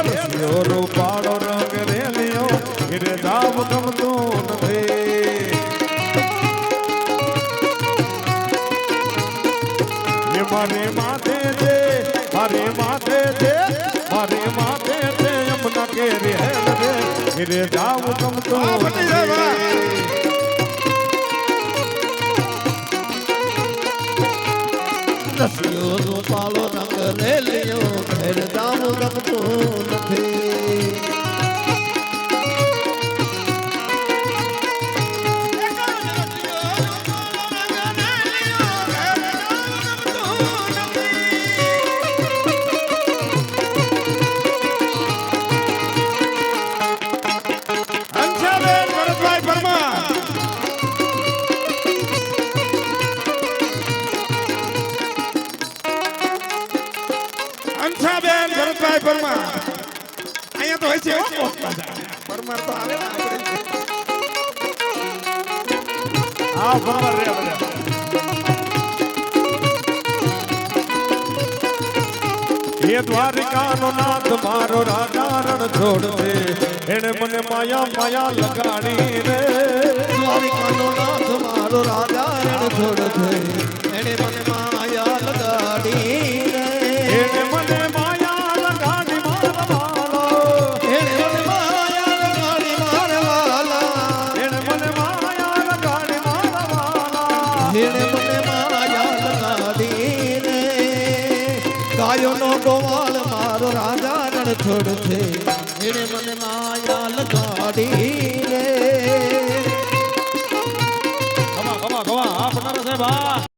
રસિયો રૂપાળો રંગ રેલિયો ઘેરે જાવ ગમતું નથી મારે માથે છે મારે માથે છે મારે માથે છે યમુના કે રહેલ રે ઘેરે જાવ ગમતું રસિયો રૂપાળો રંગ રેલિયો ઘેરે જાવ ગમતું નથી અંશાબેન ભરતભાઈ પરમાર અહીંયા તો હોય છે પરમાર તો આવે ને આ પરમાર રે બધા એ દ્વારિકાનો નાથ મારો રાજા રણ છોડ દે એને મને માયા માયા લગાડી રે દ્વારિકાનો નાથ મારો રાજા રણ છોડ દે એને મને માયા લગાડી રે એને મને માયા લગાડી મારવાલો એને મને માયા લગાડી મારવાલા એને મને માયા લગાડી મારવાલા એને મને માયા લગાડી રે ગાયોનો ગોવાળ મારો રાજા રણ છોડ છે એને મને માયા લગાડી રે ખમા ખમા ખમા આ પટારા સાહેબ આ